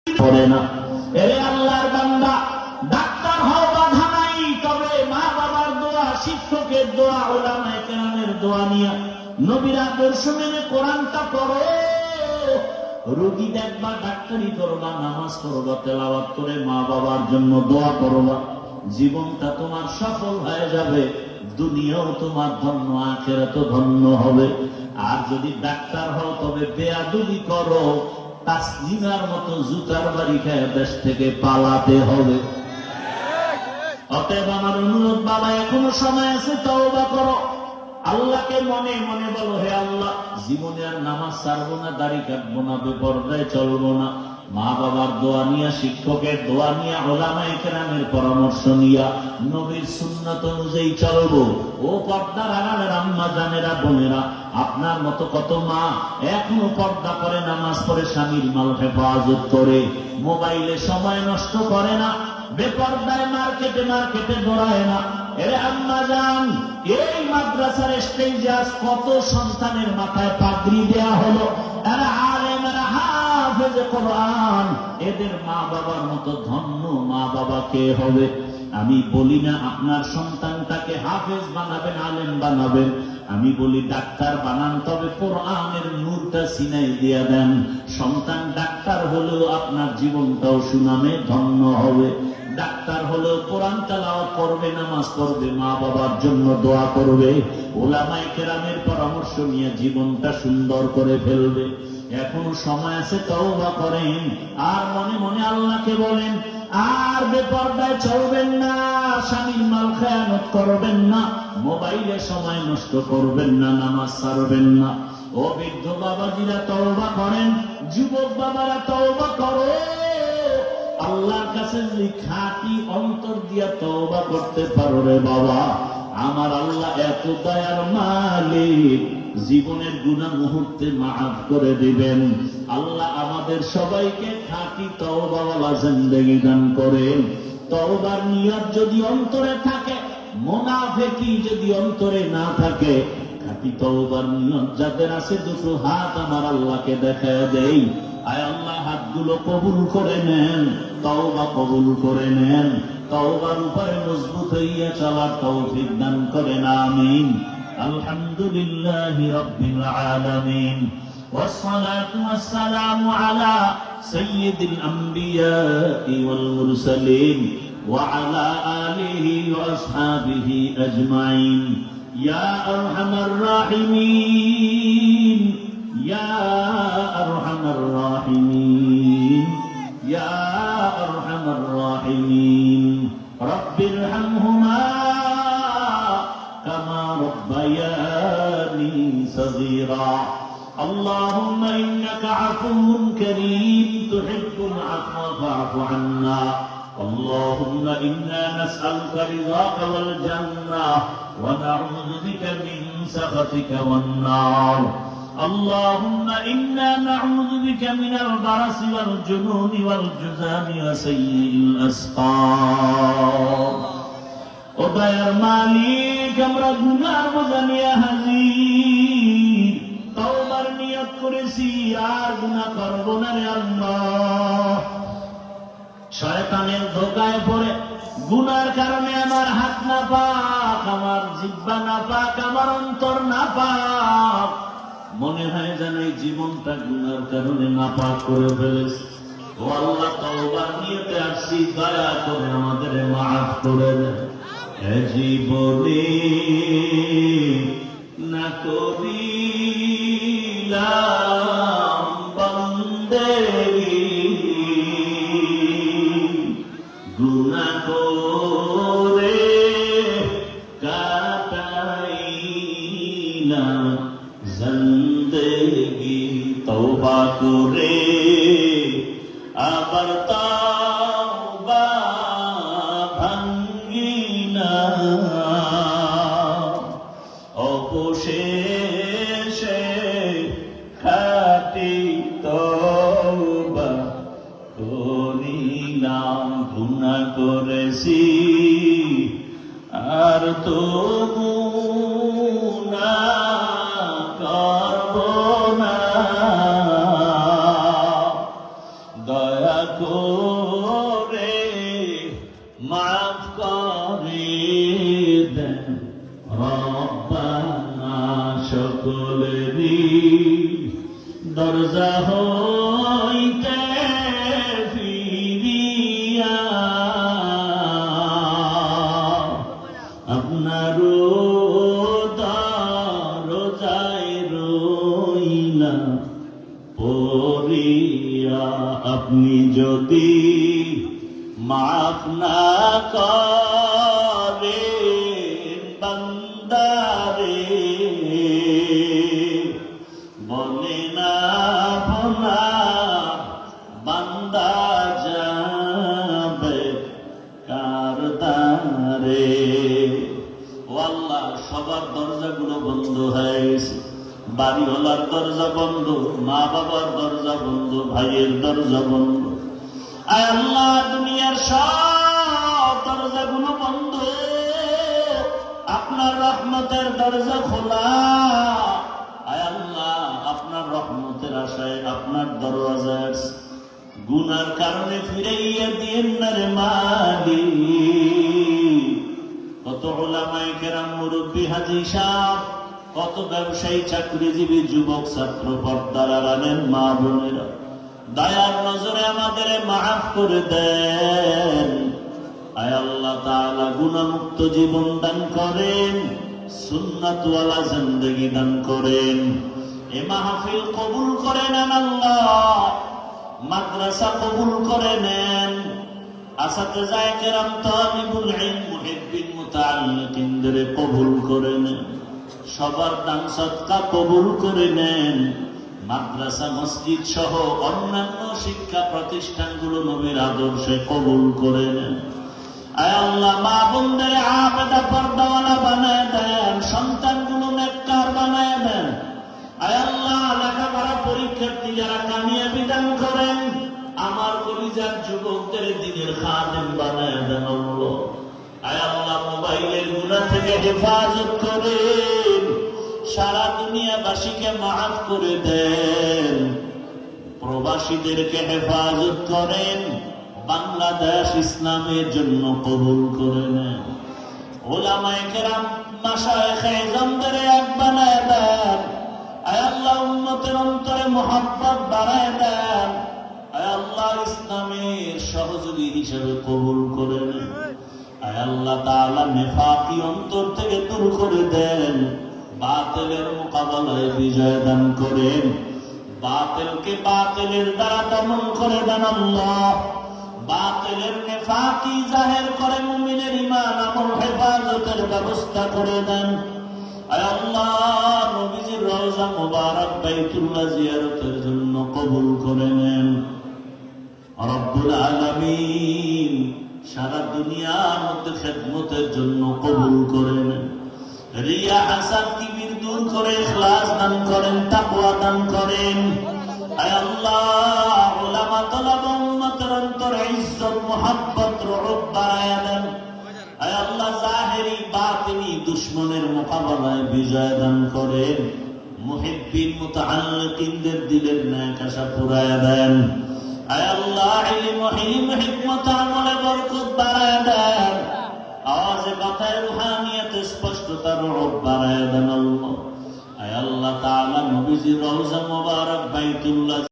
করে না। এরে আল্লাহর বান্দা, ডাক্তার হও বাধা নাই, তবে মা বাবার দোয়া, শিক্ষকের দোয়া, উলামায়ে কেরামের দোয়া নিয়ে নবীর আদর্শ মেনে কোরআনটা পড়ো। রোগী দেখবা, ডাক্তারি করবা, নামাজ পড়বা, তেলাওয়াত করে মা বাবার জন্য দোয়া করবা, জীবনটা তোমার সফল হয়ে যাবে, দুনিয়াও তোমার ধন্য, আখিরাতও ধন্য হবে। আর যদি ডাক্তার হও তবে বেয়াদবি করো, তাসলিমার মতো জুতার বাড়ি খেয়ে দেশ থেকে পালাতে হবে। অতএব আমার অনুরোধ, বাবা এখনো সময় আছে, তওবা করো। আল্লাহকে মনে মনে বলো, হে আল্লাহ, জীবনে আর নামাজ ছাড়বো না, দাড়ি কাটবো না, বেপরদায় চলবো না, মা বাবার দোয়া নিয়া, শিক্ষকের দোয়া নিয়া, উলামায়ে কেরামের পরামর্শ নিয়া নবীর সুন্নাত অনুযায়ী চলবো। ও পর্দার আড়ালের আম্মা জানেরা, বোনেরা, আপনার মতো কত মা এখনো পর্দা করে, নামাজ পড়ে, স্বামীর মাল হেফাজত করে, মোবাইলে সময় নষ্ট করে না, বেপর্দায় মার্কেটে মার্কেটে দৌড়ায় না। এরে আম্মা জান, এই মাদ্রাসার স্টেজে আজ কত সন্তানের মাথায় পাগড়ি দেয়া হলো, এরা আলেম, এরা হাফেজ কোরআন, এদের মা বাবার মতো ধন্য মা বাবা কে হবে? আমি বলি না আপনার সন্তানটাকে হাফেজ বানাবেন, আলেম বানাবেন, আমি বলি ডাক্তার বানান, তবে কোরআনের নূরটা সিনাই দিয়া দেন। সন্তান ডাক্তার হলেও আপনার জীবনটাও সুনামে ধন্য হবে। ডাক্তার হলেও কোরআন তেলাওয়াত করবে, নামাজ পড়বে, মা বাবার জন্য দোয়া করবে, উলামায়ে কেরামের পরামর্শ নিয়ে জীবনটা সুন্দর করে ফেলবে। এখনো সময় আছে, তওবা করেন, আর মনে মনে আল্লাহকে বলেন, আর বেপরদায় চলবেন না, স্বামীর মাল খেয়ানত করবেন না, মোবাইলে সময় নষ্ট করবেন না, নামাজ ছাড়বেন না। ও বৃদ্ধ বাবাজিরা তওবা করেন, যুবক বাবারা তওবা করো। আল্লাহর কাছে যদি খাঁটি অন্তর দিয়া তওবা করতে পারো, রে বাবা, আমার আল্লাহ এত দয়ার মালিক, জীবনের গুনাহ মুহূর্তে মাফ করে দিবেন। আল্লাহ আমাদের সবাইকে খাঁটি তওবাওয়ালা জিন্দেগি দান করেন। তওবার নিয়ত যদি অন্তরে থাকে, মুনাফিকি যদি অন্তরে না থাকে, খাঁটি তওবার নিয়ত যাদের আছে, দুটো হাত আমার আল্লাহকে দেখায় দেই। আয় আল্লাহ, হাতগুলো কবুল করে নেন, তওবা কবুল করে নেন, তওবার উপরে মজবুত হইয়া চলার তৌফিক দান করেন, আমিন। আলহামদুলিল্লাহি রাব্বিল আলামিন, ওয়াসসালাতু ওয়াসসালামু আলা সাইয়্যিদিল আমবিয়াই ওয়াল মুরসালিন ওয়া আলা আলিহি ওয়া আসহাবিহি আজমাইন। ইয়া আরহামার রাহিমিন, ইয়া আরহামার রাহিমিন, ইয়া আরহামার রাহিমিন, রব্বিরহামহুমা কামা রব্বায়ানি সগীরা। আল্লাহুম্মা ইন্নাকা আফুউন কারীম তুহিব্বুল আফওয়া ফা'ফু আন্না। اللهم إنا نسألك رضاك والجنة ونعوذ بك من سخطك والنار. اللهم إنا نعوذ بك من البرص والجنون والجذام وسيء الأسقام. ও দয়ার মালিক, আমরা গুনার বোঝা নিয়ে হাজির, তওবার নিয়ত করেছি, আর গুনাহ করব না রে আল্লাহ। শয়তানের ধোঁকায় পড়ে গুনার কারণে আমার হাত না পাক, আমার জিহ্বা না পাক, আমার অন্তর না পাক, মনে হয় যেন এই জীবনটা গুনার কারণে না পাক করে ফেলেছি। ও আল্লাহ, তওবার নিয়তে আসছি, দয়া করে আমাদের মাফ করে দেন। এ জীবনে না করিলাম বন্দেগি, গুনাহ করে কাটাইলাম জিন্দেগি, তওবা করে আবার তওবা ভাঙিলাম, অবশেষে খাঁটি তওবা করিলাম। গুনাহ করেছি আর তো গুনাহ করব না, দয়া করে মাফ করে দেন রব্বানা সকলেরই দরজা হইতে ফিরিয়া আপনারও দরজায় রইলা পড়িয়া। আপনি যদি মাফ না করেন বান্দারে, বলে না আপনার বান্দা যাবে কার দ্বারে। ও আল্লাহ, সবার দরজাগুলো বন্ধ হয়ে গেছে। বাড়িওয়ালার দরজা বন্ধ, মা বাবার দরজা বন্ধ, ভাইয়ের দরজা বন্ধ। আয় আল্লাহ, দুনিয়ার সব দরজাগুলো বন্ধ, আপনার রহমতের দরজা খোলা। আয় আল্লাহ, আপনার রহমতের আশায় আপনার দরওয়াজার গুনার কারণে ফিরাইয়া দিয়েন না রে মালিক। কত উলামায়ে কেরাম, মুরব্বী, হাজী সাহেব, কত ব্যবসায়ী, চাকরিজীবী, যুবক, ছাত্র, পর্দার আড়ালের মা বোনেরা, দয়ার নজরে আমাদের মাফ করে দেন। আয় আল্লাহ তাআলা, গুনাহমুক্ত জীবন দান করেন, সুন্নাতওয়ালা জিন্দেগি দান করেন। এ মাহফিল কবুল করে নেন আল্লাহ, মাদ্রাসা কবুল করে নেন, আসাতিজায়ে কেরাম, তালিবুল ইলম, মুহিব্বিন, মুতাআল্লিকিনদের কবুল করে নেন। সবার দান সদকা কবুল করে নেন। মাদ্রাসা, মসজিদ সহ অন্যান্য শিক্ষা প্রতিষ্ঠানগুলো নবীর আদর্শে কবুল করে নেন। আয় আল্লাহ, মা বোনদের আবেদা পর্দাওয়ালা বানায় দেন, সন্তানগুলো নেককার বানায় দেন। আয় আল্লাহ, লেখাপড়া পরীক্ষার্থী যারা কামিয়াবি দান করেন, আমার কলিজার যুবকদের দিনের খাদেম বানায় দেন আল্লাহ। আয় আল্লাহ, মোবাইলের গুনাহ থেকে হেফাজত করেন, সারা দুনিয়াবাসীকে মাফ করে দেন, প্রবাসীদেরকে হেফাজত করেন, বাংলাদেশ ইসলামের জন্য কবুল করে নেন। উলামায়ে কেরাম, মাশায়েখে ইজমদের এক বানায় দেন। আয় আল্লাহ, উম্মতের অন্তরে মুহাব্বত বাড়ায় দেন। আয় আল্লাহ, ইসলামের সহযোগী হিসেবে কবুল করে নেন। আয় আল্লাহ তাআলা, নেফাকি অন্তর থেকে দূর করে দেন, বাতিলের মোকাবেলায় বিজয় দান করেন, বাতিলকে বাতিলের দ্বারা দমন করে দেন আল্লাহ। বাতিলের নেফাকি জাহের করে মুমিনের ঈমান আমল হেফাজতের ব্যবস্থা করে দেন। আয় আল্লাহ, নবীজির রওজা মুবারক বাইতুল্লাহ জিয়ারতের জন্য কবুল করে নেন। রব্বুল আলামিন, সারা দুনিয়ার মধ্যে খেদমতের জন্য কবুল করে নেন। রিয়া, হাসাদ, কিবির দূর করে ইখলাস দান করেন, তাকওয়া দান করেন। আয় আল্লাহ, উলামা, তালাবা, উম্মতের অন্তরে ইজ্জত, মুহাব্বত, রুহুব বাড়ায়া দেন। আয় আল্লাহ, জাহেরি বাতিনি দুশমনের মোকাবেলায় বিজয় দান করেন, মুহিব্বিন, মুতাআল্লিকিনদের দিলের নেক আশা পুরায়া দেন। আয় আল্লাহ, ইলম, হিলম, হিকমত, আমলে বরকত বাড়ায়া দেন। আওয়াজে, কথায়, রুহানিয়তে স্পষ্টতা, রুহুব বাড়ায়া দেন আল্লাহ। আয় আল্লাহ তাআলা, নবীজির রওজা মুবারক বাইতুল্লাহ